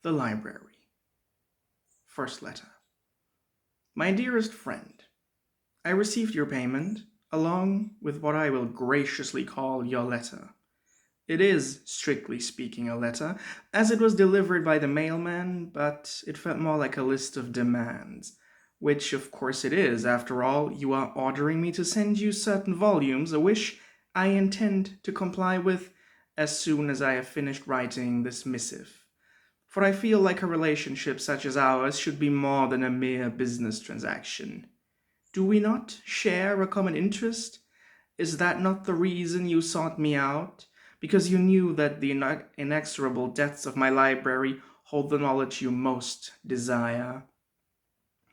The library. First letter. My dearest friend, I received your payment, along with what I will graciously call your letter. It is, strictly speaking, a letter, as it was delivered by the mailman, but it felt more like a list of demands. Which, of course, it is. After all, you are ordering me to send you certain volumes, a wish I intend to comply with as soon as I have finished writing this missive. For I feel like a relationship such as ours should be more than a mere business transaction. Do we not share a common interest? Is that not the reason you sought me out? Because you knew that the inexorable depths of my library hold the knowledge you most desire.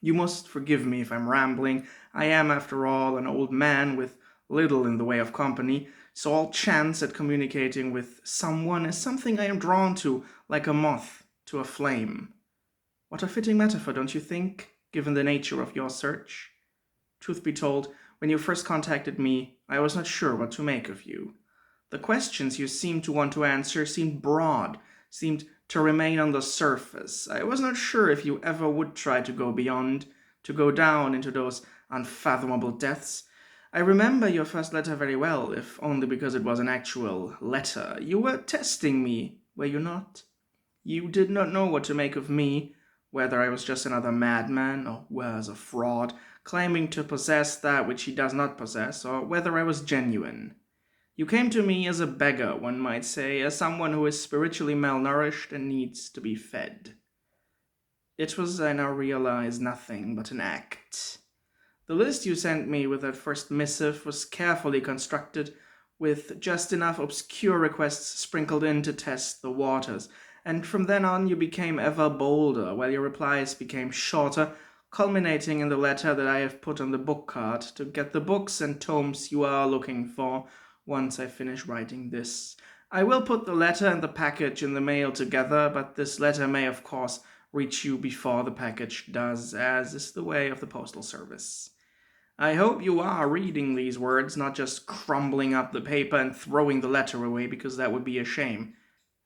You must forgive me if I'm rambling. I am, after all, an old man with little in the way of company, so all chance at communicating with someone is something I am drawn to, like a moth to a flame. What a fitting metaphor, don't you think, given the nature of your search? Truth be told, when you first contacted me, I was not sure what to make of you. The questions you seemed to want to answer seemed broad, seemed to remain on the surface. I was not sure if you ever would try to go beyond, to go down into those unfathomable depths. I remember your first letter very well, if only because it was an actual letter. You were testing me, were you not? You did not know what to make of me, whether I was just another madman, or worse, a fraud, claiming to possess that which he does not possess, or whether I was genuine. You came to me as a beggar, one might say, as someone who is spiritually malnourished and needs to be fed. It was, I now realize, nothing but an act. The list you sent me with that first missive was carefully constructed, with just enough obscure requests sprinkled in to test the waters, and from then on you became ever bolder, while your replies became shorter, culminating in the letter that I have put on the book cart to get the books and tomes you are looking for once I finish writing this. I will put the letter and the package in the mail together, but this letter may, of course, reach you before the package does, as is the way of the postal service. I hope you are reading these words, not just crumbling up the paper and throwing the letter away, because that would be a shame.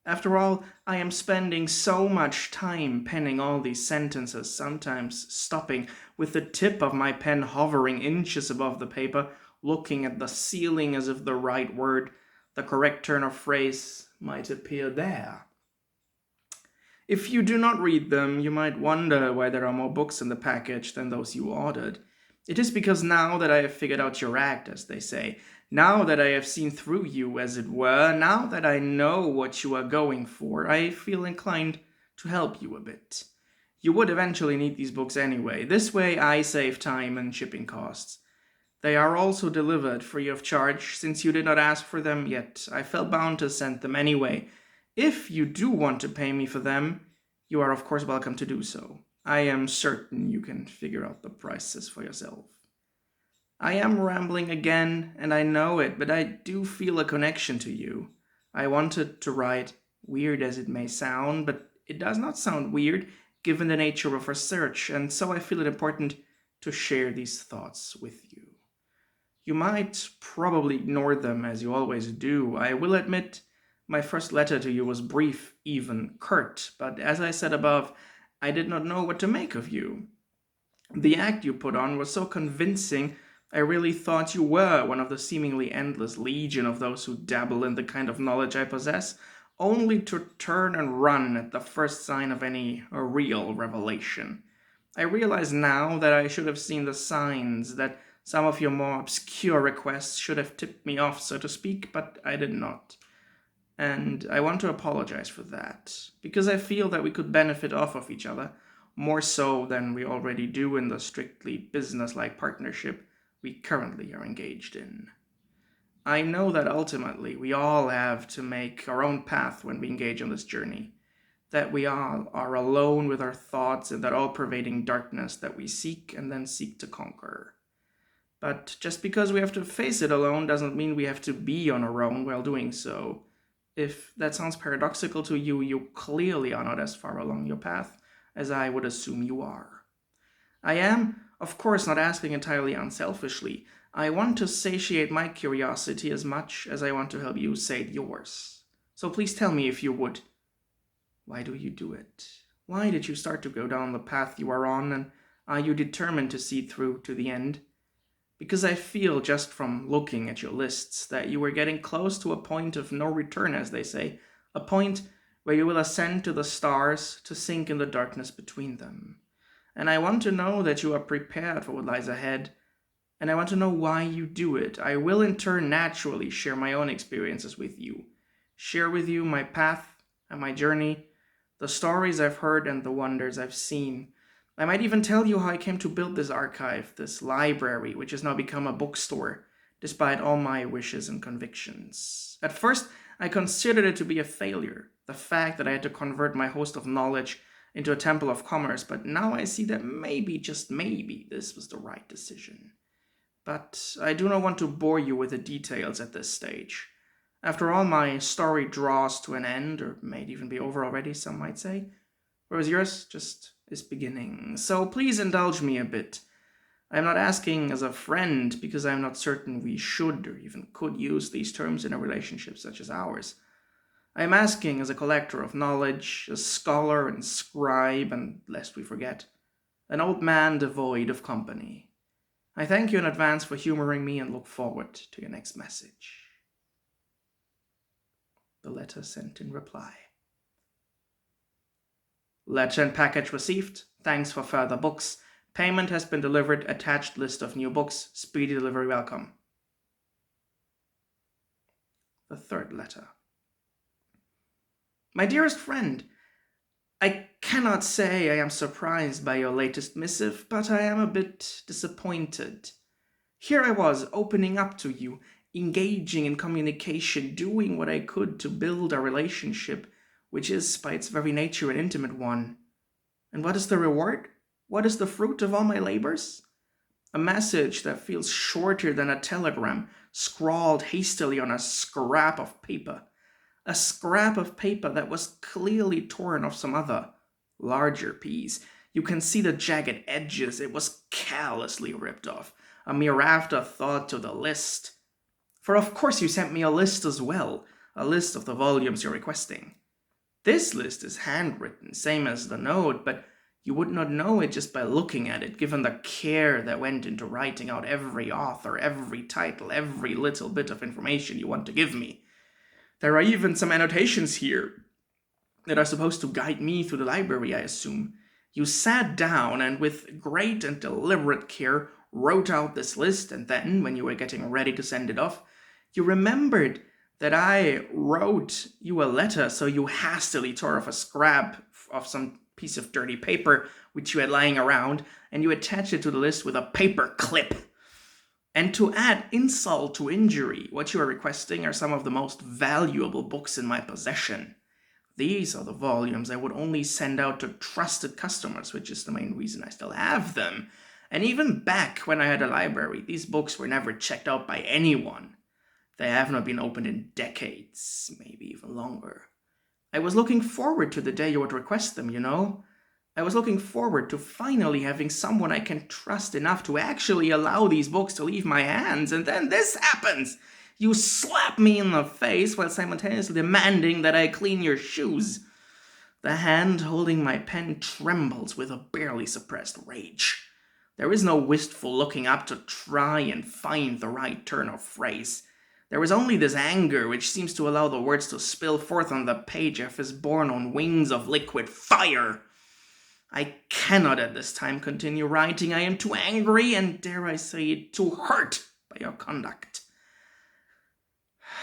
After all, I am spending so much time penning all these sentences, sometimes stopping with the tip of my pen hovering inches above the paper, looking at the ceiling as if the right word, the correct turn of phrase, might appear there. If you do not read them, you might wonder why there are more books in the package than those you ordered. It is because now that I have figured out your act, as they say, now that I have seen through you, as it were, now that I know what you are going for, I feel inclined to help you a bit. You would eventually need these books anyway. This way I save time and shipping costs. They are also delivered free of charge, since you did not ask for them, yet I felt bound to send them anyway. If you do want to pay me for them, you are of course welcome to do so. I am certain you can figure out the prices for yourself. I am rambling again, and I know it, but I do feel a connection to you. I wanted to write, weird as it may sound, but it does not sound weird given the nature of our search, and so I feel it important to share these thoughts with you. You might probably ignore them, as you always do. I will admit, my first letter to you was brief, even curt, but as I said above, I did not know what to make of you. The act you put on was so convincing, I really thought you were one of the seemingly endless legion of those who dabble in the kind of knowledge I possess, only to turn and run at the first sign of any real revelation. I realize now that I should have seen the signs, that some of your more obscure requests should have tipped me off, so to speak, but I did not. And I want to apologize for that, because I feel that we could benefit off of each other, more so than we already do in the strictly business-like partnership we currently are engaged in. I know that ultimately we all have to make our own path when we engage on this journey, that we all are alone with our thoughts in that all-pervading darkness that we seek and then seek to conquer. But just because we have to face it alone doesn't mean we have to be on our own while doing so. If that sounds paradoxical to you, you clearly are not as far along your path as I would assume you are. I am, of course, not asking entirely unselfishly. I want to satiate my curiosity as much as I want to help you sate yours. So please tell me if you would, Why do you do it? Why did you start to go down the path you are on, and are you determined to see through to the end? Because I feel just from looking at your lists that you are getting close to a point of no return, as they say, a point where you will ascend to the stars to sink in the darkness between them. And I want to know that you are prepared for what lies ahead, and I want to know why you do it. I will in turn naturally share my own experiences with you, share with you my path and my journey, the stories I've heard and the wonders I've seen. I might even tell you how I came to build this archive, this library, which has now become a bookstore, despite all my wishes and convictions. At first, I considered it to be a failure, the fact that I had to convert my host of knowledge into a temple of commerce, but now I see that maybe, just maybe, this was the right decision. But I do not want to bore you with the details at this stage. After all, my story draws to an end, or may even be over already, some might say, whereas yours just is beginning. So please indulge me a bit. I am not asking as a friend, because I am not certain we should or even could use these terms in a relationship such as ours. I am asking as a collector of knowledge, a scholar and scribe, and, lest we forget, an old man devoid of company. I thank you in advance for humoring me and look forward to your next message. The letter sent in reply. Letter and package received. Thanks for further books. Payment has been delivered. Attached list of new books. Speedy delivery welcome. The third letter. My dearest friend, I cannot say I am surprised by your latest missive, but I am a bit disappointed. Here I was, opening up to you, engaging in communication, doing what I could to build a relationship, which is, by its very nature, an intimate one. And what is the reward? What is the fruit of all my labors? A message that feels shorter than a telegram, scrawled hastily on a scrap of paper. A scrap of paper that was clearly torn off some other, larger piece. You can see the jagged edges. It was callously ripped off, a mere afterthought to the list. For of course you sent me a list as well, a list of the volumes you're requesting. This list is handwritten, same as the note, but you would not know it just by looking at it, given the care that went into writing out every author, every title, every little bit of information you want to give me. There are even some annotations here that are supposed to guide me through the library, I assume. You sat down and with great and deliberate care wrote out this list, and then, when you were getting ready to send it off, you remembered that I wrote you a letter, so you hastily tore off a scrap of some piece of dirty paper which you had lying around, and you attached it to the list with a paper clip. And to add insult to injury, what you are requesting are some of the most valuable books in my possession. These are the volumes I would only send out to trusted customers, which is the main reason I still have them. And even back when I had a library, these books were never checked out by anyone. They have not been opened in decades, maybe even longer. I was looking forward to the day you would request them, you know? I was looking forward to finally having someone I can trust enough to actually allow these books to leave my hands, and then this happens! You slap me in the face while simultaneously demanding that I clean your shoes. The hand holding my pen trembles with a barely suppressed rage. There is no wistful looking up to try and find the right turn of phrase. There is only this anger which seems to allow the words to spill forth on the page as if borne on wings of liquid fire. I cannot at this time continue writing. I am too angry and, dare I say it, too hurt by your conduct.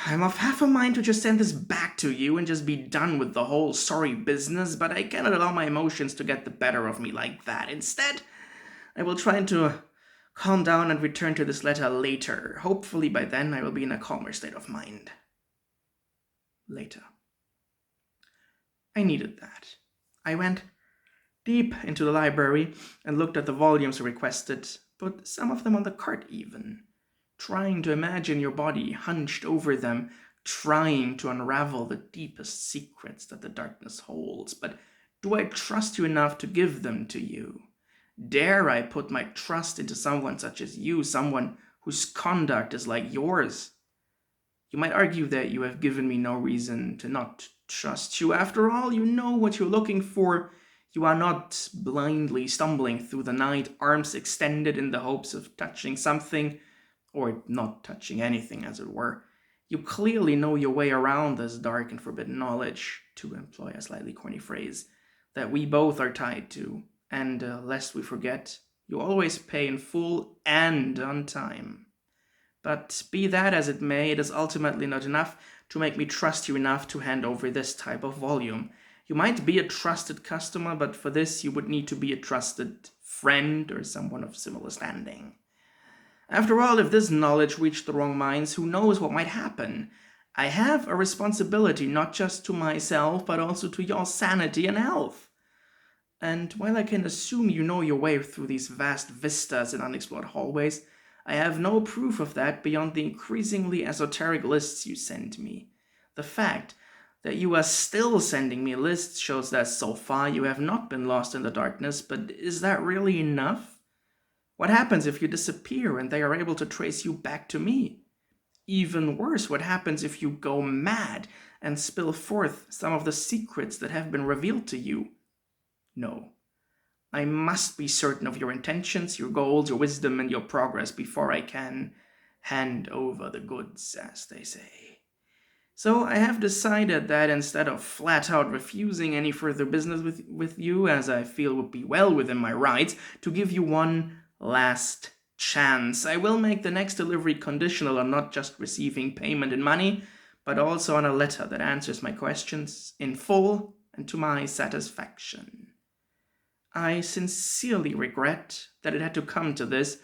I'm of half a mind to just send this back to you and just be done with the whole sorry business, but I cannot allow my emotions to get the better of me like that. Instead, I will try to calm down and return to this letter later. Hopefully by then I will be in a calmer state of mind. Later. I needed that. I went deep into the library and looked at the volumes requested, put some of them on the cart even, trying to imagine your body hunched over them, trying to unravel the deepest secrets that the darkness holds. But do I trust you enough to give them to you? Dare I put my trust into someone such as you, someone whose conduct is like yours? You might argue that you have given me no reason to not trust you. After all, you know what you're looking for. You are not blindly stumbling through the night, arms extended in the hopes of touching something, or not touching anything, as it were. You clearly know your way around this dark and forbidden knowledge, to employ a slightly corny phrase, that we both are tied to. And lest we forget, you always pay in full and on time. But be that as it may, it is ultimately not enough to make me trust you enough to hand over this type of volume. You might be a trusted customer, but for this you would need to be a trusted friend or someone of similar standing. After all, if this knowledge reached the wrong minds, who knows what might happen? I have a responsibility not just to myself, but also to your sanity and health. And while I can assume you know your way through these vast vistas and unexplored hallways, I have no proof of that beyond the increasingly esoteric lists you send me. The fact that you are still sending me lists shows that so far you have not been lost in the darkness, but is that really enough? What happens if you disappear and they are able to trace you back to me? Even worse, what happens if you go mad and spill forth some of the secrets that have been revealed to you? No. I must be certain of your intentions, your goals, your wisdom, and your progress before I can hand over the goods, as they say. So I have decided that instead of flat out refusing any further business with you, as I feel would be well within my rights, to give you one last chance, I will make the next delivery conditional on not just receiving payment in money, but also on a letter that answers my questions in full and to my satisfaction. I sincerely regret that it had to come to this,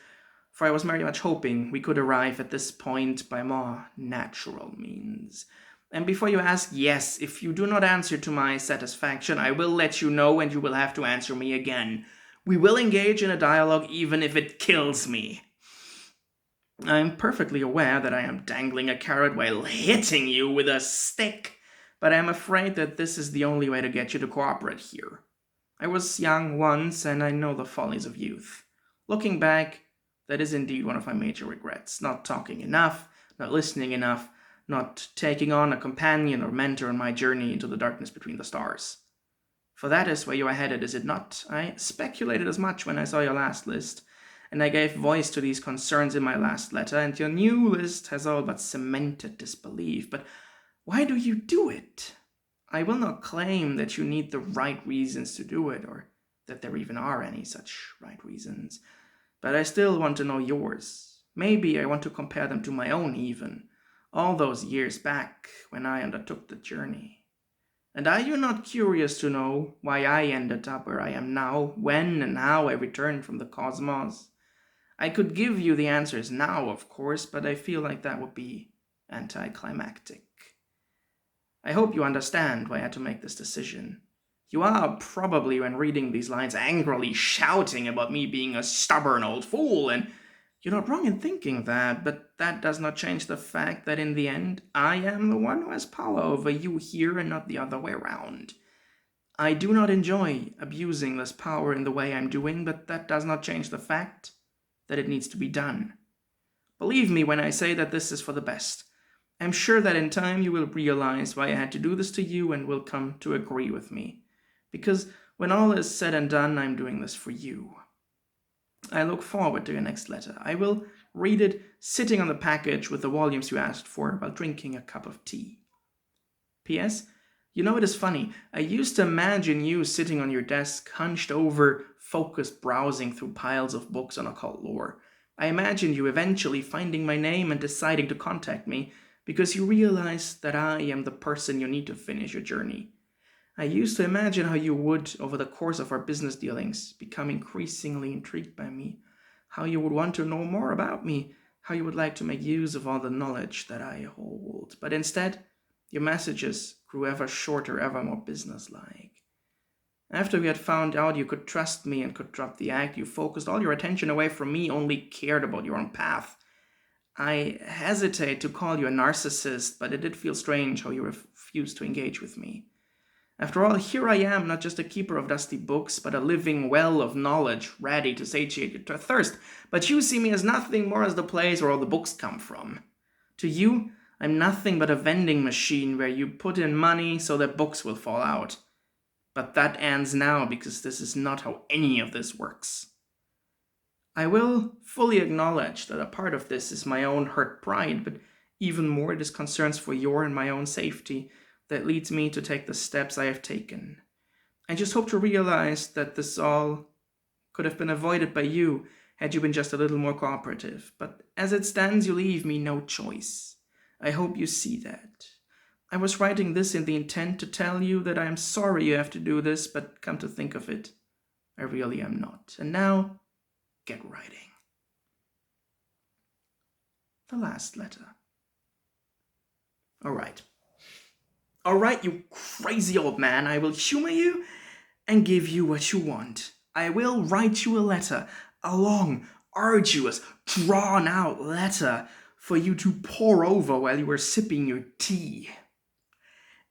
for I was very much hoping we could arrive at this point by more natural means. And before you ask, yes, if you do not answer to my satisfaction, I will let you know and you will have to answer me again. We will engage in a dialogue even if it kills me. I am perfectly aware that I am dangling a carrot while hitting you with a stick, but I am afraid that this is the only way to get you to cooperate here. I was young once, and I know the follies of youth. Looking back, that is indeed one of my major regrets. Not talking enough, not listening enough, not taking on a companion or mentor on my journey into the darkness between the stars. For that is where you are headed, is it not? I speculated as much when I saw your last list, and I gave voice to these concerns in my last letter, and your new list has all but cemented this belief. But why do you do it? I will not claim that you need the right reasons to do it, or that there even are any such right reasons, but I still want to know yours. Maybe I want to compare them to my own even, all those years back when I undertook the journey. And are you not curious to know why I ended up where I am now, when and how I returned from the cosmos? I could give you the answers now, of course, but I feel like that would be anticlimactic. I hope you understand why I had to make this decision. You are probably, when reading these lines, angrily shouting about me being a stubborn old fool, and you're not wrong in thinking that, but that does not change the fact that in the end, I am the one who has power over you here and not the other way around. I do not enjoy abusing this power in the way I'm doing, but that does not change the fact that it needs to be done. Believe me when I say that this is for the best. I'm sure that in time you will realize why I had to do this to you and will come to agree with me. Because when all is said and done, I'm doing this for you. I look forward to your next letter. I will read it sitting on the package with the volumes you asked for while drinking a cup of tea. P.S. You know, it is funny. I used to imagine you sitting on your desk, hunched over, focused, browsing through piles of books on occult lore. I imagined you eventually finding my name and deciding to contact me, because you realize that I am the person you need to finish your journey. I used to imagine how you would, over the course of our business dealings, become increasingly intrigued by me, how you would want to know more about me, how you would like to make use of all the knowledge that I hold. But instead, your messages grew ever shorter, ever more businesslike. After we had found out you could trust me and could drop the act, you focused all your attention away from me, only cared about your own path. I hesitate to call you a narcissist, but it did feel strange how you refused to engage with me. After all, here I am, not just a keeper of dusty books, but a living well of knowledge, ready to satiate your thirst. But you see me as nothing more as the place where all the books come from. To you, I'm nothing but a vending machine where you put in money so that books will fall out. But that ends now because this is not how any of this works. I will fully acknowledge that a part of this is my own hurt pride, but even more it is concerns for your and my own safety that leads me to take the steps I have taken. I just hope to realize that this all could have been avoided by you had you been just a little more cooperative, but as it stands, you leave me no choice. I hope you see that. I was writing this in the intent to tell you that I am sorry you have to do this, but come to think of it, I really am not. And now, get writing. The last letter. All right, you crazy old man, I will humor you and give you what you want. I will write you a letter, a long, arduous, drawn-out letter for you to pore over while you are sipping your tea.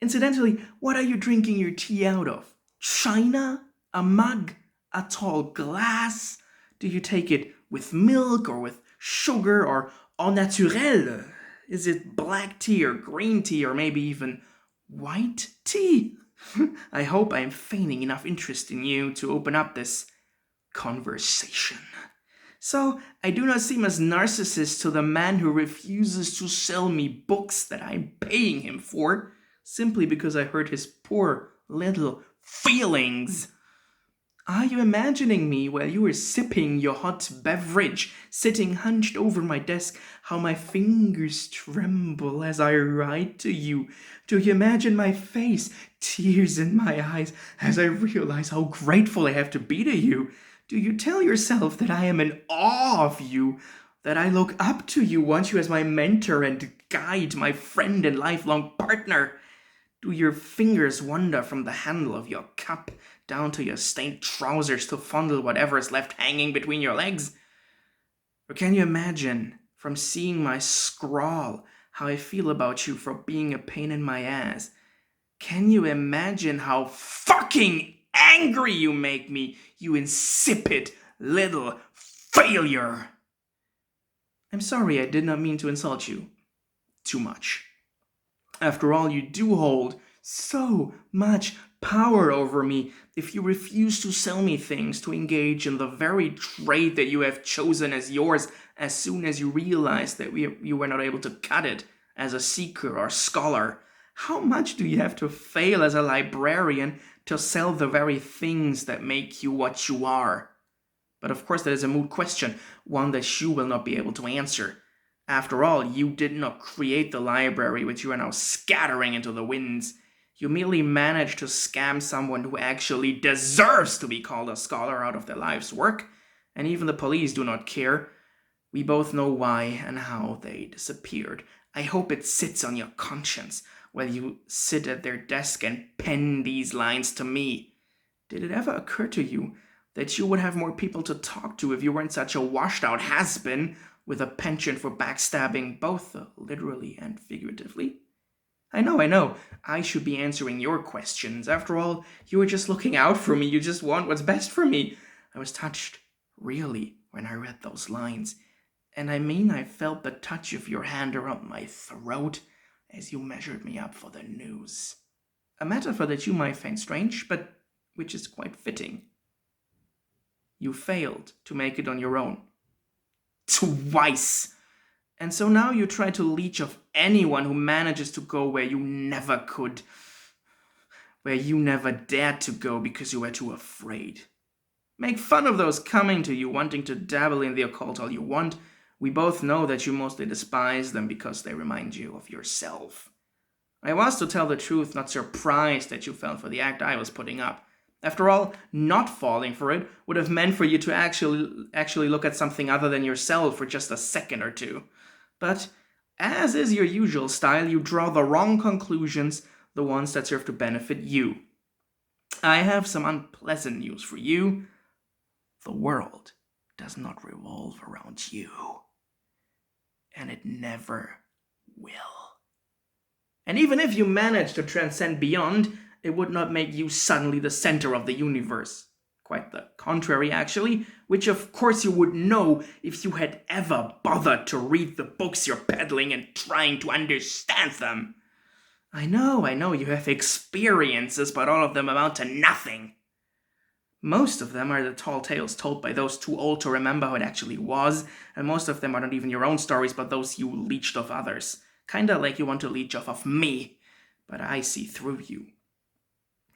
Incidentally, what are you drinking your tea out of? China? A mug? A tall glass? Do you take it with milk or with sugar or au naturel? Is it black tea or green tea or maybe even white tea? I hope I am feigning enough interest in you to open up this conversation. So I do not seem as narcissist to the man who refuses to sell me books that I'm paying him for, simply because I hurt his poor little feelings. Are you imagining me while you were sipping your hot beverage, sitting hunched over my desk, how my fingers tremble as I write to you? Do you imagine my face, tears in my eyes, as I realize how grateful I have to be to you? Do you tell yourself that I am in awe of you, that I look up to you, want you as my mentor and guide, my friend and lifelong partner? Do your fingers wander from the handle of your cup down to your stained trousers to fondle whatever is left hanging between your legs? Or can you imagine, from seeing my scrawl, how I feel about you for being a pain in my ass? Can you imagine how fucking angry you make me, you insipid little failure? I'm sorry, I did not mean to insult you too much. After all, you do hold so much power over me if you refuse to sell me things, to engage in the very trade that you have chosen as yours as soon as you realize that you were not able to cut it as a seeker or scholar. How much do you have to fail as a librarian to sell the very things that make you what you are? But of course that is a moot question, one that you will not be able to answer. After all, you did not create the library which you are now scattering into the winds. You merely managed to scam someone who actually deserves to be called a scholar out of their life's work, and even the police do not care. We both know why and how they disappeared. I hope it sits on your conscience while you sit at their desk and pen these lines to me. Did it ever occur to you that you would have more people to talk to if you weren't such a washed-out has-been with a penchant for backstabbing both literally and figuratively? I know, I should be answering your questions. After all, you were just looking out for me, you just want what's best for me. I was touched, really, when I read those lines. And I mean, I felt the touch of your hand around my throat as you measured me up for the news. A metaphor that you might find strange, but which is quite fitting. You failed to make it on your own. Twice! And so now you try to leech off anyone who manages to go where you never could, where you never dared to go because you were too afraid. Make fun of those coming to you wanting to dabble in the occult all you want. We both know that you mostly despise them because they remind you of yourself. I was, to tell the truth, not surprised that you fell for the act I was putting up. After all, not falling for it would have meant for you to actually look at something other than yourself for just a second or two. But, as is your usual style, you draw the wrong conclusions, the ones that serve to benefit you. I have some unpleasant news for you. The world does not revolve around you. And it never will. And even if you manage to transcend beyond, it would not make you suddenly the center of the universe. Quite the contrary, actually, which of course you would know if you had ever bothered to read the books you're peddling and trying to understand them. I know, you have experiences, but all of them amount to nothing. Most of them are the tall tales told by those too old to remember how it actually was, and most of them are not even your own stories, but those you leeched off others. Kinda like you want to leech off of me, but I see through you.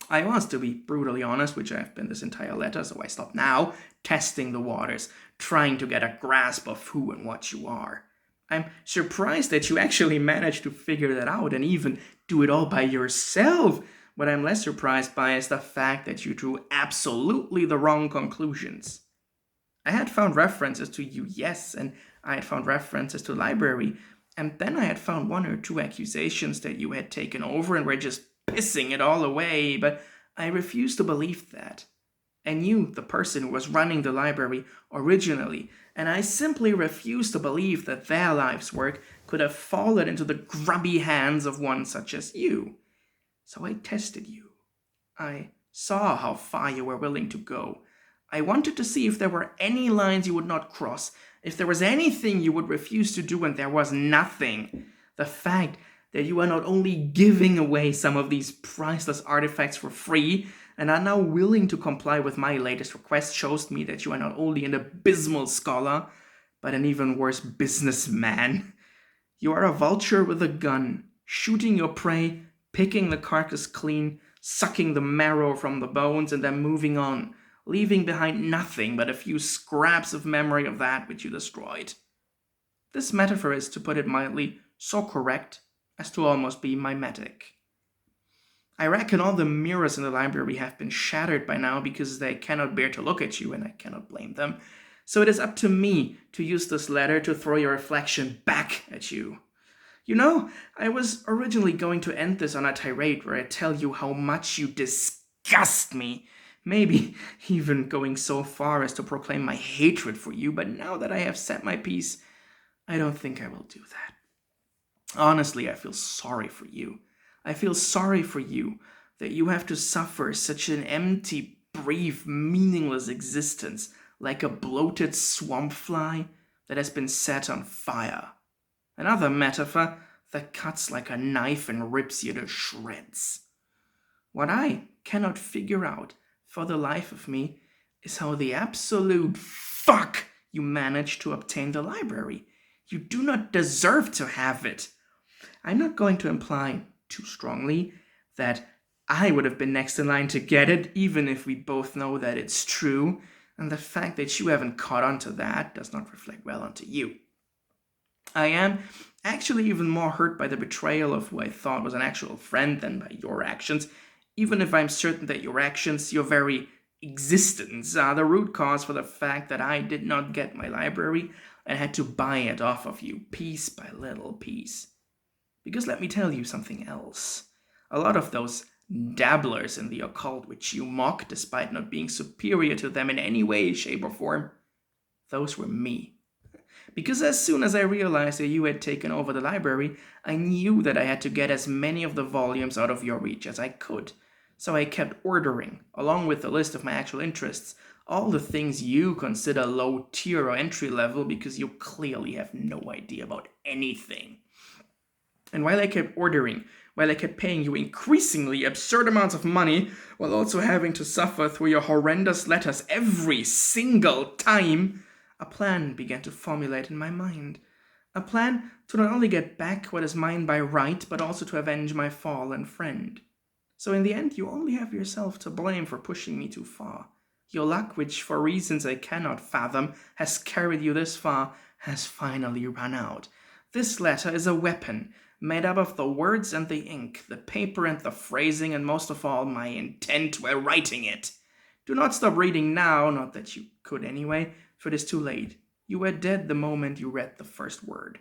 I was, to be brutally honest, which I have been this entire letter, so I stop now, testing the waters, trying to get a grasp of who and what you are. I'm surprised that you actually managed to figure that out and even do it all by yourself. What I'm less surprised by is the fact that you drew absolutely the wrong conclusions. I had found references to you, yes, and I had found references to library, and then I had found one or two accusations that you had taken over and were just pissing it all away, but I refused to believe that. I knew the person who was running the library originally, and I simply refused to believe that their life's work could have fallen into the grubby hands of one such as you. So I tested you. I saw how far you were willing to go. I wanted to see if there were any lines you would not cross, if there was anything you would refuse to do, and there was nothing. The fact that you are not only giving away some of these priceless artifacts for free, and are now willing to comply with my latest request shows me that you are not only an abysmal scholar, but an even worse businessman. You are a vulture with a gun, shooting your prey, picking the carcass clean, sucking the marrow from the bones, and then moving on, leaving behind nothing but a few scraps of memory of that which you destroyed. This metaphor is, to put it mildly, so correct as to almost be mimetic. I reckon all the mirrors in the library have been shattered by now because they cannot bear to look at you, and I cannot blame them. So it is up to me to use this letter to throw your reflection back at you. You know, I was originally going to end this on a tirade where I tell you how much you disgust me, maybe even going so far as to proclaim my hatred for you, but now that I have said my piece, I don't think I will do that. Honestly, I feel sorry for you. I feel sorry for you that you have to suffer such an empty, brief, meaningless existence like a bloated swamp fly that has been set on fire. Another metaphor that cuts like a knife and rips you to shreds. What I cannot figure out for the life of me is how the absolute fuck you managed to obtain the library. You do not deserve to have it. I'm not going to imply too strongly that I would have been next in line to get it, even if we both know that it's true, and the fact that you haven't caught on to that does not reflect well onto you. I am actually even more hurt by the betrayal of who I thought was an actual friend than by your actions, even if I'm certain that your actions, your very existence, are the root cause for the fact that I did not get my library and had to buy it off of you, piece by little piece. Because let me tell you something else. A lot of those dabblers in the occult which you mock despite not being superior to them in any way, shape, or form, those were me. Because as soon as I realized that you had taken over the library, I knew that I had to get as many of the volumes out of your reach as I could. So I kept ordering, along with the list of my actual interests, all the things you consider low tier or entry level because you clearly have no idea about anything. And while I kept ordering, while I kept paying you increasingly absurd amounts of money, while also having to suffer through your horrendous letters every single time, a plan began to formulate in my mind. A plan to not only get back what is mine by right, but also to avenge my fallen friend. So in the end, you only have yourself to blame for pushing me too far. Your luck, which for reasons I cannot fathom, has carried you this far, has finally run out. This letter is a weapon, made up of the words and the ink, the paper and the phrasing, and most of all, my intent while writing it. Do not stop reading now, not that you could anyway, for it is too late. You were dead the moment you read the first word.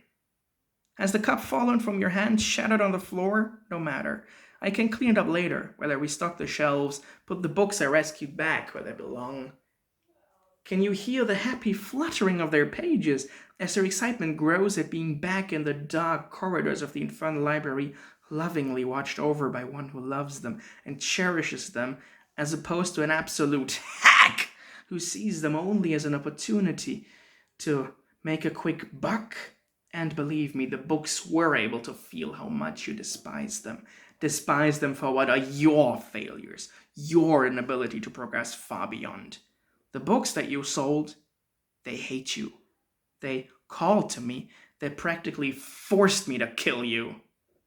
Has the cup fallen from your hand, shattered on the floor? No matter. I can clean it up later, while I restock the shelves, put the books I rescued back where they belong. Can you hear the happy fluttering of their pages as their excitement grows at being back in the dark corridors of the infernal library, lovingly watched over by one who loves them and cherishes them, as opposed to an absolute hack who sees them only as an opportunity to make a quick buck. And believe me, the books were able to feel how much you despise them. Despise them for what are your failures, your inability to progress far beyond. The books that you sold, they hate you. They called to me. They practically forced me to kill you.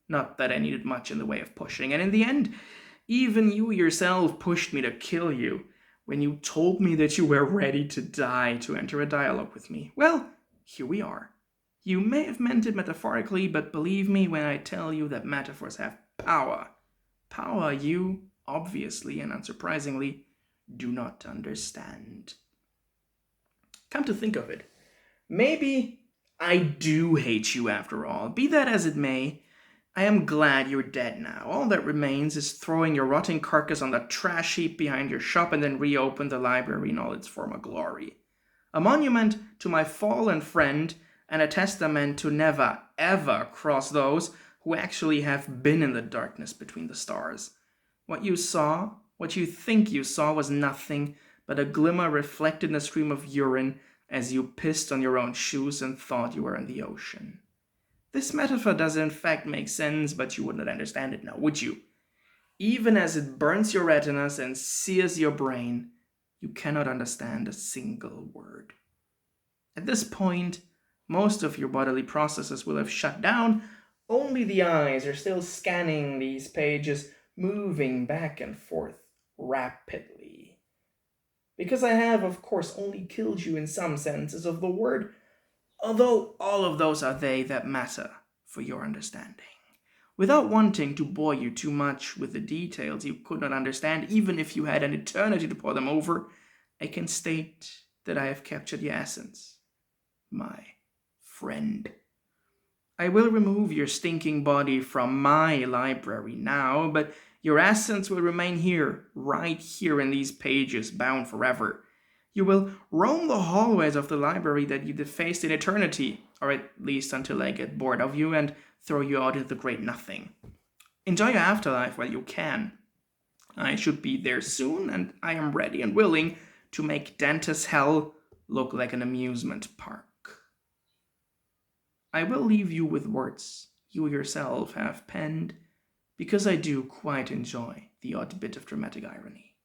Not that I needed much in the way of pushing. And in the end, even you yourself pushed me to kill you when you told me that you were ready to die to enter a dialogue with me. Well, here we are. You may have meant it metaphorically, but believe me when I tell you that metaphors have power. Power you, obviously and unsurprisingly, do not understand. Come to think of it, maybe I do hate you after all. Be that as it may, I am glad you're dead now. All that remains is throwing your rotting carcass on the trash heap behind your shop and then reopen the library in all its former glory. A monument to my fallen friend and a testament to never, ever cross those who actually have been in the darkness between the stars. What you saw, what you think you saw, was nothing but a glimmer reflected in a stream of urine as you pissed on your own shoes and thought you were in the ocean. This metaphor does in fact make sense, but you would not understand it now, would you? Even as it burns your retinas and sears your brain, you cannot understand a single word. At this point, most of your bodily processes will have shut down. Only the eyes are still scanning these pages, moving back and forth rapidly. Because I have, of course, only killed you in some senses of the word, although all of those are they that matter for your understanding. Without wanting to bore you too much with the details you could not understand, even if you had an eternity to pour them over, I can state that I have captured your essence, my friend. I will remove your stinking body from my library now, but your essence will remain here, right here in these pages, bound forever. You will roam the hallways of the library that you defaced in eternity, or at least until I get bored of you and throw you out into the great nothing. Enjoy your afterlife while you can. I should be there soon, and I am ready and willing to make Dante's hell look like an amusement park. I will leave you with words you yourself have penned, because I do quite enjoy the odd bit of dramatic irony.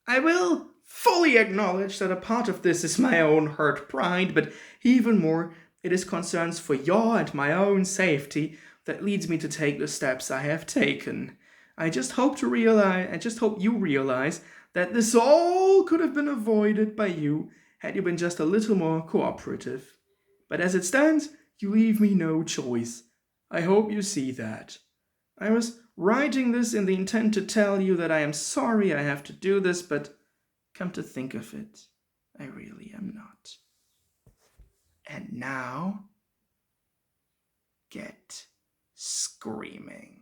I will fully acknowledge that a part of this is my own hurt pride, but even more, it is concerns for your and my own safety that leads me to take the steps I have taken. I just hope you realize that this all could have been avoided by you had you been just a little more cooperative. But as it stands, you leave me no choice. I hope you see that. I was writing this in the intent to tell you that I am sorry I have to do this, but come to think of it, I really am not. And now, get screaming.